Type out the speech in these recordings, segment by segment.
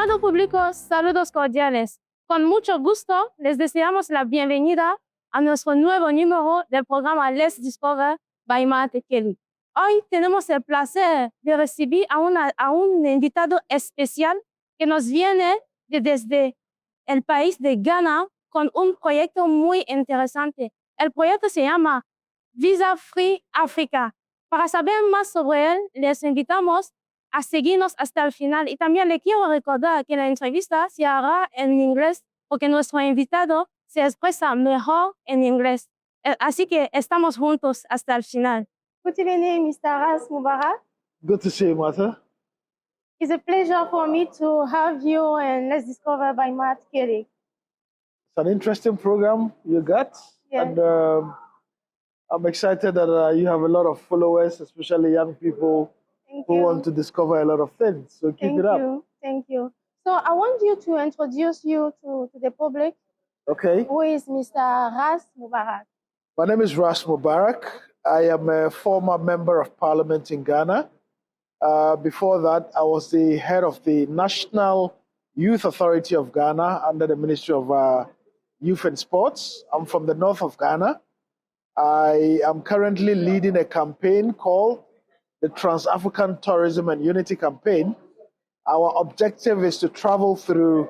Estimado público, saludos cordiales. Con mucho gusto les deseamos la bienvenida a nuestro nuevo número del programa Let's Discover by Marthe KELICK. Hoy tenemos el placer de recibir a un invitado especial que nos viene desde el país de Ghana con un proyecto muy interesante. El proyecto se llama Visa Free Africa. Para saber más sobre él, les invitamos a seguirnos hasta el final. Y también le quiero recordar que la entrevista se hará en inglés porque nuestro invitado se expresa mejor en inglés. Así que estamos juntos hasta el final. Good evening, Mr. Ras Mubarak. Good to see you, Martha. It's a pleasure for me to have you and Let's Discover by Marthe KELICK. It's an interesting program you got. Yes. And I'm excited that you have a lot of followers, especially young people who want to discover a lot of things. So keep it up. Thank you. So I want you to introduce you to the public. Okay. Who is Mr. Ras Mubarak? My name is Ras Mubarak. I am a former member of parliament in Ghana. Before that, I was the head of the National Youth Authority of Ghana under the Ministry of Youth and Sports. I'm from the north of Ghana. I am currently leading a campaign called the Trans-African Tourism and Unity Campaign. Our objective is to travel through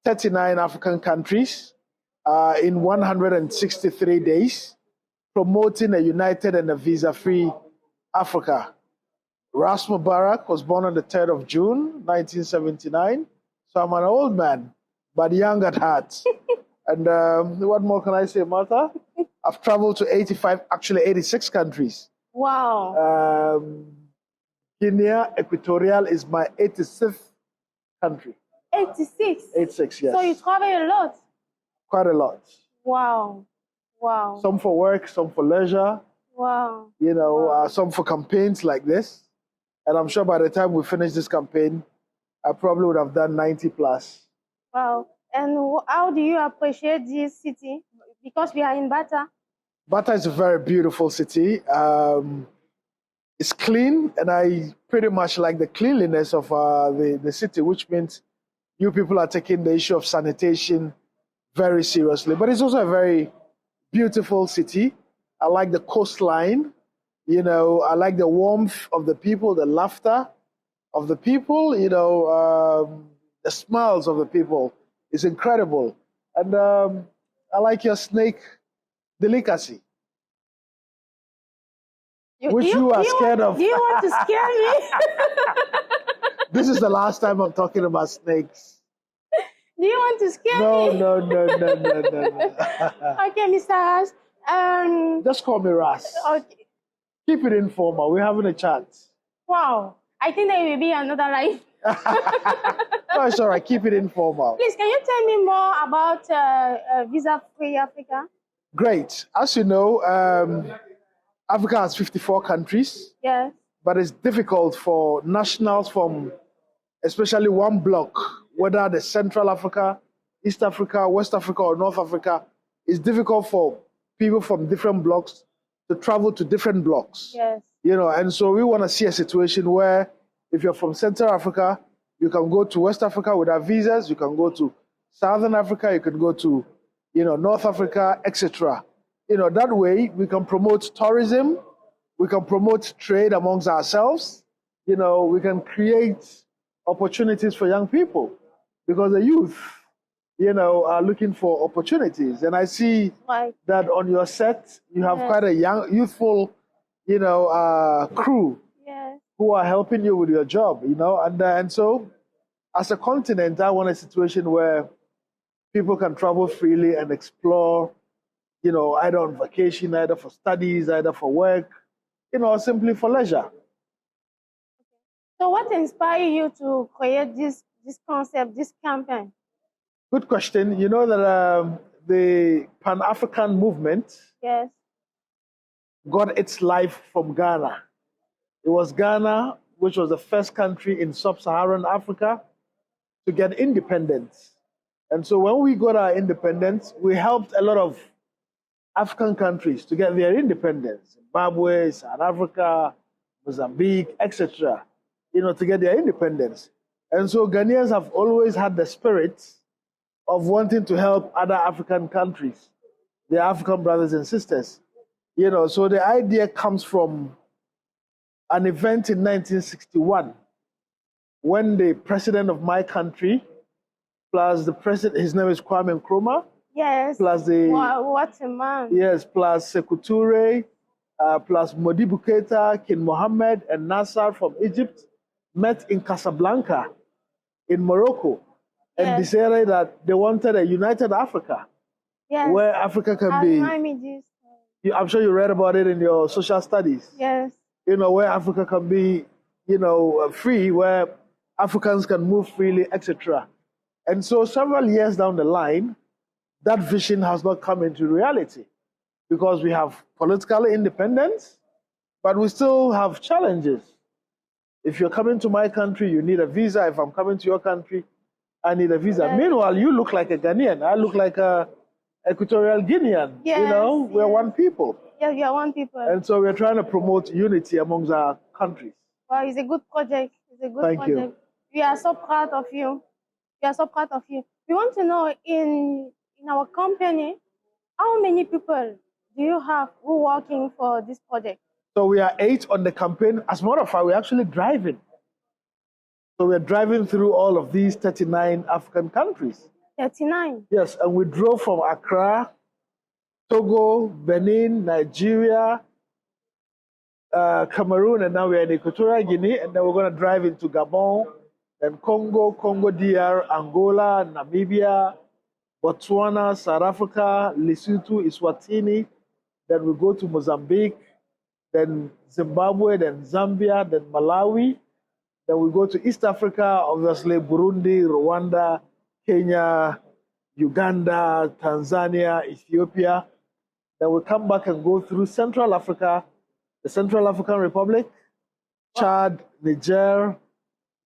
39 African countries in 163 days, promoting a united and a visa-free Africa. Ras Mubarak was born on the 3rd of June, 1979. So I'm an old man, but young at heart. And what more can I say, Martha? I've traveled to 86 countries. Wow. Guinea Equatorial is my 86th country. 86? 86, yes. So you travel a lot? Quite a lot. Wow. Wow. Some for work, some for leisure. Wow. You know, some for campaigns like this. And I'm sure by the time we finish this campaign, I probably would have done 90 plus. Wow. And how do you appreciate this city? Because we are in Bata. Bata is a very beautiful city. It's clean, and I pretty much like the cleanliness of the city, which means you people are taking the issue of sanitation very seriously. But it's also a very beautiful city. I like the coastline. You know, I like the warmth of the people, the laughter of the people, you know, the smiles of the people. It's incredible. And I like your snake delicacy. Which you are scared of. Do you want to scare me? This is the last time I'm talking about snakes. Do you want to scare me? No. Okay, Mr. Ras. Just call me Ras. Okay. Keep it informal. We're having a chat. Wow. I think there will be another life. No, it's all right. Keep it informal. Please, can you tell me more about Visa Free Africa? Great. As you know, Africa has 54 countries. Yes. But it's difficult for nationals from especially one block, whether the Central Africa, East Africa, West Africa, or North Africa. It's difficult for people from different blocks to travel to different blocks. Yes. You know, and so we want to see a situation where if you're from Central Africa, you can go to West Africa without visas, you can go to Southern Africa, you can go to, you know, North Africa, etc. You know, that way we can promote tourism, we can promote trade amongst ourselves, you know, we can create opportunities for young people because the youth, you know, are looking for opportunities. And I see that on your set, you have quite a young, youthful, you know, crew who are helping you with your job, you know. And so as a continent, I want a situation where people can travel freely and explore, you know, either on vacation, either for studies, either for work, you know, simply for leisure. So what inspired you to create this concept, this campaign? Good question. You know that the Pan-African movement got its life from Ghana. It was Ghana, which was the first country in sub-Saharan Africa to get independence. And so when we got our independence, we helped a lot of African countries to get their independence. Zimbabwe, South Africa, Mozambique, etc., you know, to get their independence. And so Ghanaians have always had the spirit of wanting to help other African countries, their African brothers and sisters. You know, so the idea comes from an event in 1961 when the president of my country, plus the president, his name is Kwame Nkrumah. Yes. Plus the what a man. Yes, plus Sekou Touré, plus Modibo Keita, King Mohammed, and Nasser from Egypt met in Casablanca, in Morocco, and decided that they wanted a united Africa, where Africa can be. I'm sure you read about it in your social studies. Yes. You know, where Africa can be, you know, free, where Africans can move freely, etc. And so several years down the line, that vision has not come into reality because we have political independence, but we still have challenges. If you're coming to my country, you need a visa. If I'm coming to your country, I need a visa. Meanwhile, you look like a Ghanaian. I look like a Equatorial Guinean. Yes, you know, we're one people. Yes, we are one people. And so we're trying to promote unity amongst our countries. Well, it's a good project. It's a good Thank project. you. We are so proud of you. We are so proud of you. We want to know in our company, how many people do you have who are working for this project? So we are 8 on the campaign. As a matter of fact, we're actually driving. So we're driving through all of these 39 African countries. 39? Yes, and we drove from Accra, Togo, Benin, Nigeria, Cameroon, and now we're in Equatorial Guinea, and then we're going to drive into Gabon, then Congo, Congo DR, Angola, Namibia, Botswana, South Africa, Lesotho, Eswatini, then we go to Mozambique, then Zimbabwe, then Zambia, then Malawi, then we go to East Africa, obviously Burundi, Rwanda, Kenya, Uganda, Tanzania, Ethiopia. Then we come back and go through Central Africa, the Central African Republic, Chad, Niger.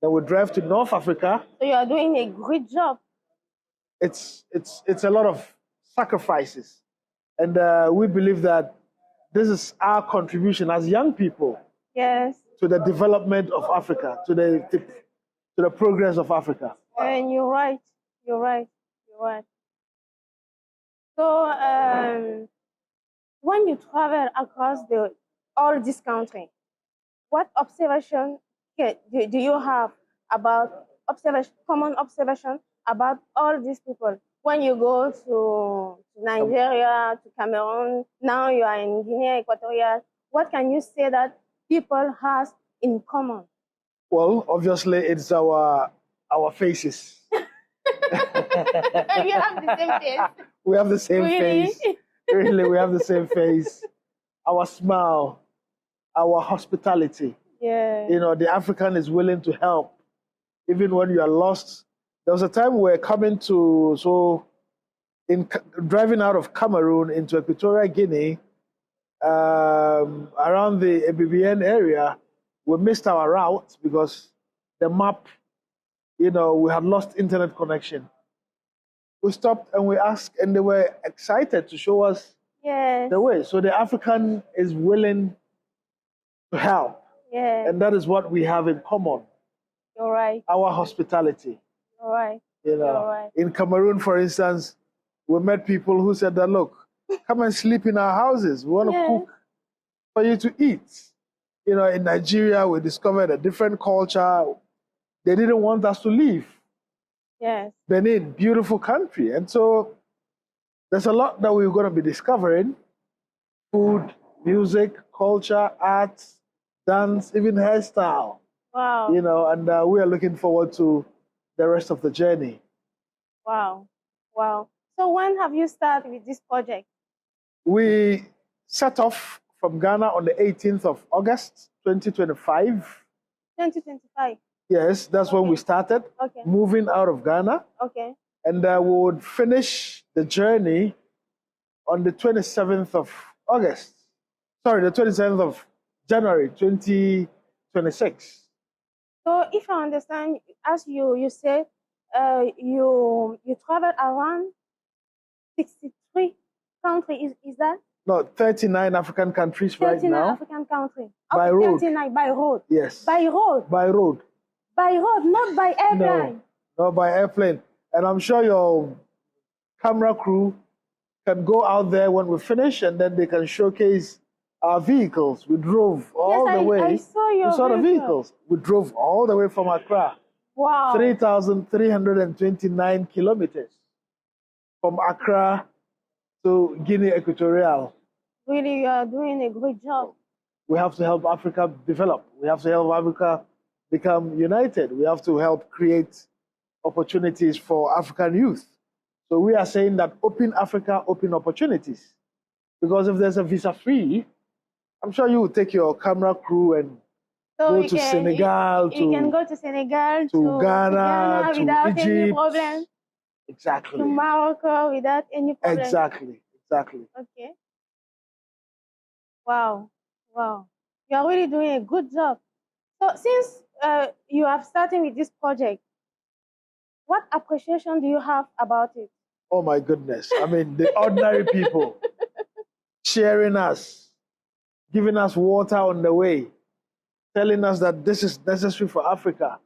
Then we drive to North Africa. So you are doing a great job. It's a lot of sacrifices. And we believe that this is our contribution as young people to the development of Africa, to the progress of Africa. And you're right. You're right. You're right. So when you travel across all this country, what observation do you have about common observation about all these people? When you go to Nigeria, to Cameroon, now you are in Guinea Equatorial, what can you say that people have in common? Well, obviously, it's our faces. You have the same face. We have the same face. Really, we have the same face. Our smile, our hospitality. Yeah. You know, the African is willing to help, even when you are lost. There was a time we were driving out of Cameroon into Equatorial Guinea, around the ABBN area, we missed our route because the map, you know, we had lost internet connection. We stopped and we asked, and they were excited to show us the way. So the African is willing to help. Yeah. And that is what we have in common. You're right. Our hospitality. You're right. You know, You're right. In Cameroon, for instance, we met people who said that, look, come and sleep in our houses. We want to cook for you to eat. You know, in Nigeria, we discovered a different culture. They didn't want us to leave. Yes. Benin, beautiful country. And so there's a lot that we're going to be discovering. Food, music, culture, arts, dance, even hairstyle. Wow. You know, and we are looking forward to the rest of the journey. Wow. Wow. So when have you started with this project? We set off from Ghana on the 18th of August, 2025. 2025? Yes, that's when we started moving out of Ghana. Okay. And we would finish the journey on the 27th of August. Sorry, the 27th of January, 2026. So if I understand, as you said, you traveled around 63 countries, is that? No, 39 African countries right now. 39 African countries. By road. 39 by road. Yes. By road. By road. By road, not by airplane. No, not by airplane. And I'm sure your camera crew can go out there when we finish, and then they can showcase our vehicles. We drove all the way. I saw your You saw the vehicle. vehicles. We drove all the way from Accra. Wow. 3,329 kilometers from Accra to Guinea Equatorial. Really, you are doing a great job. We have to help Africa develop. We have to help Africa become united. We have to help create opportunities for African youth. So we are saying that open Africa, open opportunities. Because if there's a visa-free, I'm sure you will take your camera crew and go to Senegal, you can go to Senegal, to Ghana, to without Egypt. any problem. Exactly. To Morocco without any problem. Exactly. Okay. Wow. Wow. You are really doing a good job. So since you have started with this project, what appreciation do you have about it? Oh my goodness. I mean, the ordinary people cheering us, giving us water on the way, telling us that this is necessary for Africa,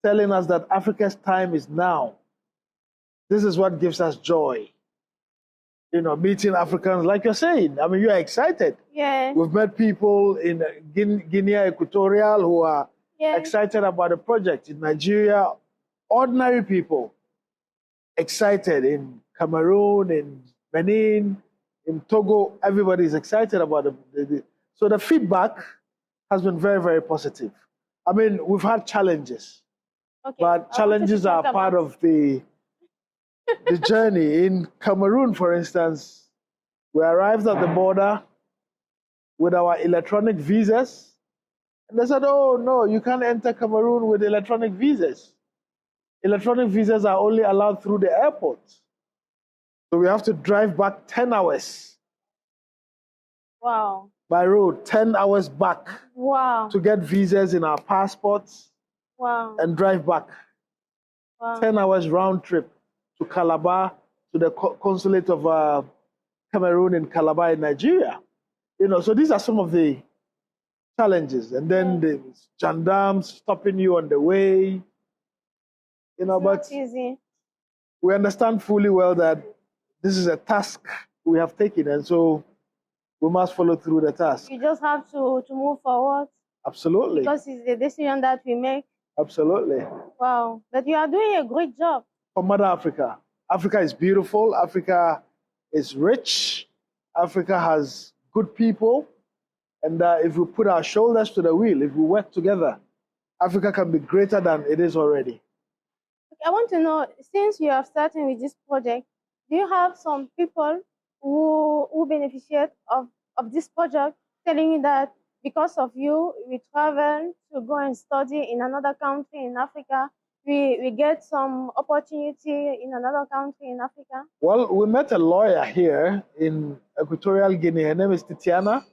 telling us that Africa's time is now. This is what gives us joy. You know, meeting Africans, like you're saying. I mean, you're excited. Yeah. We've met people in Guinea Equatorial who are excited about the project. In Nigeria, ordinary people excited. In Cameroon, in Benin, in Togo, everybody is excited about it. So the feedback has been very, very positive. I mean, we've had challenges, but challenges are part of the journey. In Cameroon, for instance, we arrived at the border with our electronic visas, and they said, oh, no, you can't enter Cameroon with electronic visas. Electronic visas are only allowed through the airport. So we have to drive back 10 hours. Wow. By road, 10 hours back. Wow. To get visas in our passports. Wow. And drive back. Wow. 10 hours round trip to Calabar, to the consulate of Cameroon in Calabar in Nigeria. You know, so these are some of the challenges. And then the gendarmes stopping you on the way. You know, but easy. We understand fully well that this is a task we have taken, and so we must follow through the task. You just have to move forward. Absolutely. Because it's the decision that we make. Absolutely. Wow. But you are doing a great job. For Mother Africa. Africa is beautiful. Africa is rich. Africa has good people. And if we put our shoulders to the wheel, if we work together, Africa can be greater than it is already. I want to know, since you have started with this project, do you have some people who beneficiate of this project, telling you that because of you, we travel to go and study in another country in Africa, we get some opportunity in another country in Africa? Well, we met a lawyer here in Equatorial Guinea. Her name is Titiana.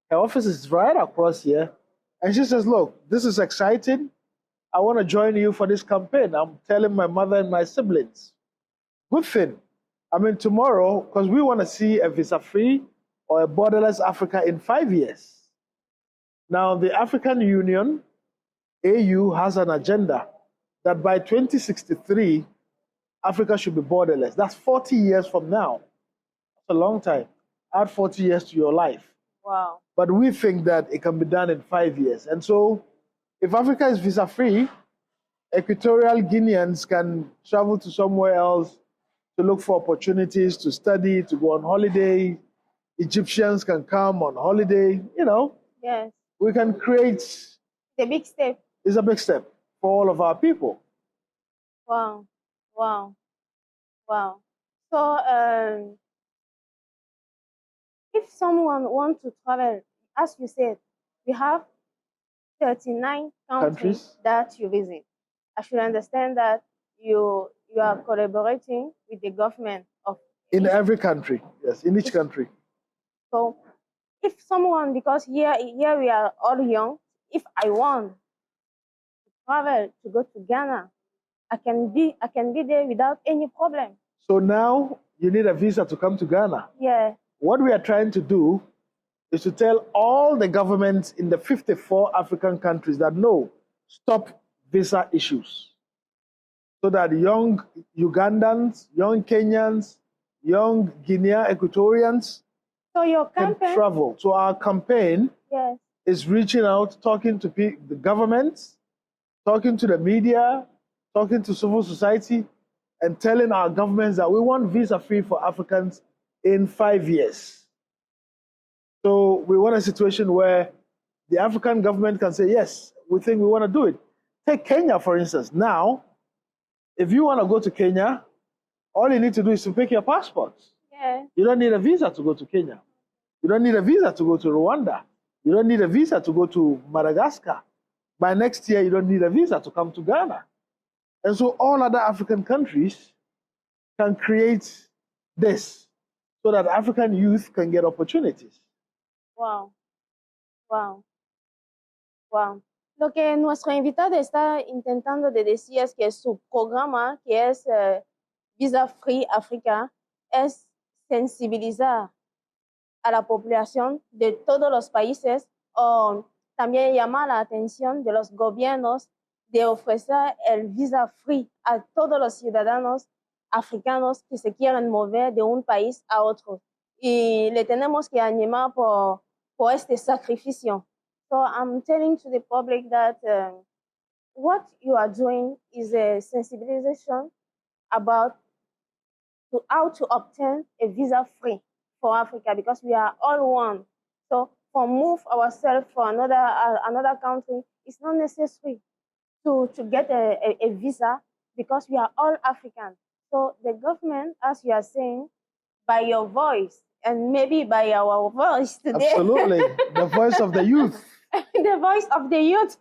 Her office is right across here. And she says, look, this is exciting. I want to join you for this campaign. I'm telling my mother and my siblings. Good thing. I mean, tomorrow, because we want to see a visa-free or a borderless Africa in 5 years. Now, the African Union, AU, has an agenda that by 2063, Africa should be borderless. That's 40 years from now. That's a long time. Add 40 years to your life. Wow. But we think that it can be done in 5 years. And so, if Africa is visa-free, Equatorial Guineans can travel to somewhere else to look for opportunities, to study, to go on holiday. Egyptians can come on holiday, you know. Yes. We can create... It's a big step. It's a big step for all of our people. Wow. Wow. Wow. So, if someone wants to travel, as you said, we have 39 countries that you visit. I should understand that you are collaborating with the government of... In every country, yes, in each country. So, if someone, because here we are all young, if I want to travel to go to Ghana, I can be there without any problem. So now you need a visa to come to Ghana. Yeah. What we are trying to do is to tell all the governments in the 54 African countries that no, stop visa issues so that young Ugandans, young Kenyans, young Guinea Equatorians So your can campaign, travel. So our campaign yes, is reaching out, talking to the governments, talking to the media, talking to civil society, and telling our governments that we want visa-free for Africans in 5 years. So we want a situation where the African government can say, yes, we think we want to do it. Take Kenya, for instance. Now, if you want to go to Kenya, all you need to do is to pick your passport. yeah. You don't need a visa to go to Kenya. You don't need a visa to go to Rwanda. You don't need a visa to go to Madagascar. By next year, you don't need a visa to come to Ghana. And so all other African countries can create this so that African youth can get opportunities. Wow, wow, wow. Lo que nuestro invitado está intentando de decir es que su programa, que es Visa Free Africa, es sensibilizar a la población de todos los países, o también llamar la atención de los gobiernos de ofrecer el visa free a todos los ciudadanos africanos que se quieran mover de un país a otro. Y le tenemos que animar por este sacrificio. So I'm telling to the public that what you are doing is a sensibilization about how to obtain a visa free for Africa, because we are all one. So for move ourselves for another country, it's not necessary to get a visa, because we are all African. So the government, as you are saying, by your voice and maybe by our voice today, absolutely, the voice of the youth, the voice of the youth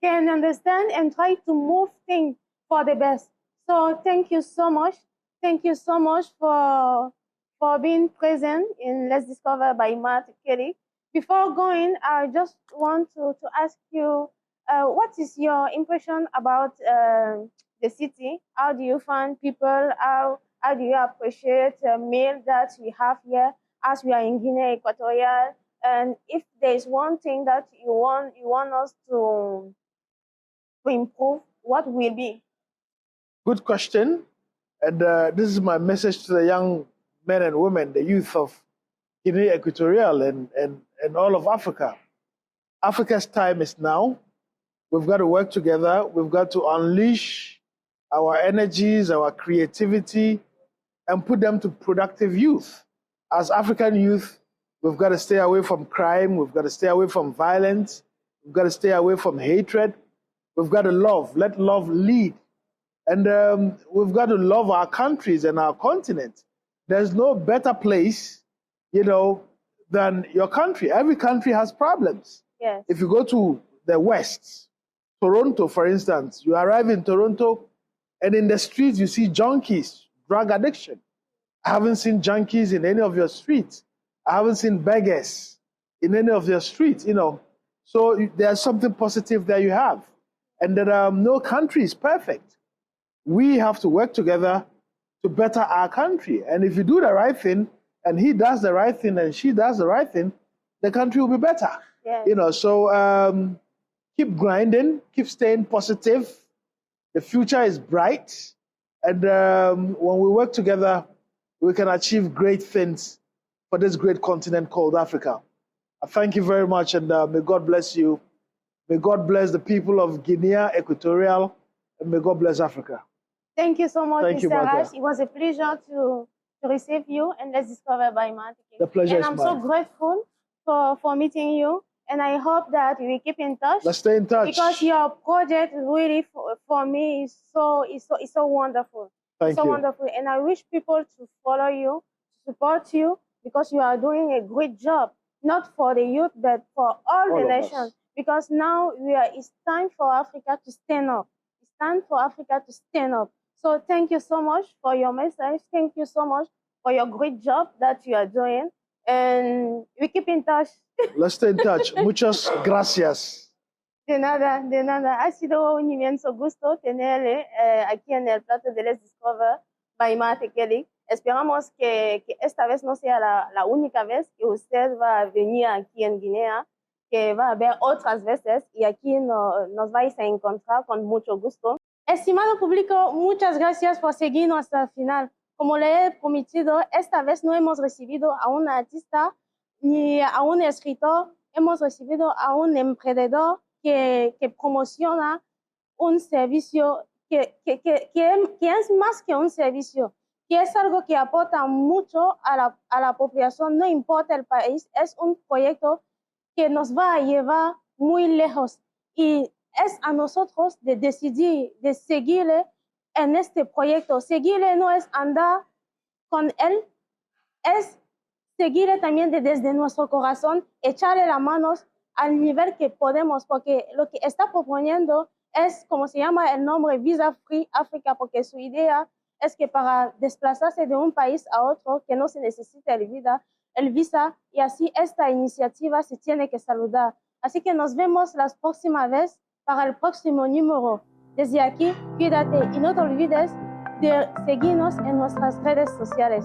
can understand and try to move things for the best. So thank you so much. Thank you so much for being present in Let's Discover by Marthe KELICK. Before going, I just want to ask you, what is your impression about the city? How do you find people? How do you appreciate the meal that we have here as we are in Guinea Equatorial? And if there's one thing that you want us to improve, what will be? Good question. And this is my message to the young men and women, the youth of Guinea Equatorial and all of Africa. Africa's time is now. We've got to work together. We've got to unleash our energies, our creativity, and put them to productive youth. As African youth, we've got to stay away from crime. We've got to stay away from violence. We've got to stay away from hatred. We've got to love. Let love lead. And we've got to love our countries and our continent. There's no better place, than your country. Every country has problems. Yes. If you go to the West, Toronto, for instance, you arrive in Toronto, and in the streets you see junkies, drug addiction. I haven't seen junkies in any of your streets. I haven't seen beggars in any of your streets, So there's something positive that you have. And that no country is perfect. We have to work together to better our country. And if you do the right thing, and he does the right thing, and she does the right thing, the country will be better. Yes. So keep grinding, keep staying positive. The future is bright. And when we work together, we can achieve great things for this great continent called Africa. I thank you very much, and may God bless you. May God bless the people of Guinea Equatorial, and may God bless Africa. Thank you so much, Thank you, Mr. Martha. Ash. It was a pleasure to receive you, and Let's Discover by Marthe KELICK. The pleasure is mine. And mine. I'm so grateful for meeting you, and I hope that we keep in touch. Let's stay in touch. Because your project really, for me, is so wonderful. Thank you. Wonderful, and I wish people to follow you, to support you, because you are doing a great job, not for the youth, but for all the nations. Because now it's time for Africa to stand up. It's time for Africa to stand up. So thank you so much for your message. Thank you so much for your great job that you are doing. And we keep in touch. Let's stay in touch. Muchas gracias. De nada, de nada. Ha sido un inmenso gusto tenerle aquí en el plato de Let's Discover by Marthe KELICK. Esperamos que esta vez no sea la única vez que usted va a venir aquí en Guinea, que va a haber otras veces y aquí nos vais a encontrar con mucho gusto. Estimado público, muchas gracias por seguirnos hasta el final. Como le he prometido, esta vez no hemos recibido a un artista ni a un escritor, hemos recibido a un emprendedor que promociona un servicio que es más que un servicio, que es algo que aporta mucho a la población, no importa el país, es un proyecto que nos va a llevar muy lejos y es a nosotros de decidir, de seguirle en este proyecto. Seguirle no es andar con él, es seguirle también desde nuestro corazón, echarle las manos al nivel que podemos, porque lo que está proponiendo es, como se llama el nombre, Visa Free Africa, porque su idea es que para desplazarse de un país a otro, que no se necesite el visa, y así esta iniciativa se tiene que saludar. Así que nos vemos la próxima vez para el próximo número. Desde aquí, cuídate y no te olvides de seguirnos en nuestras redes sociales.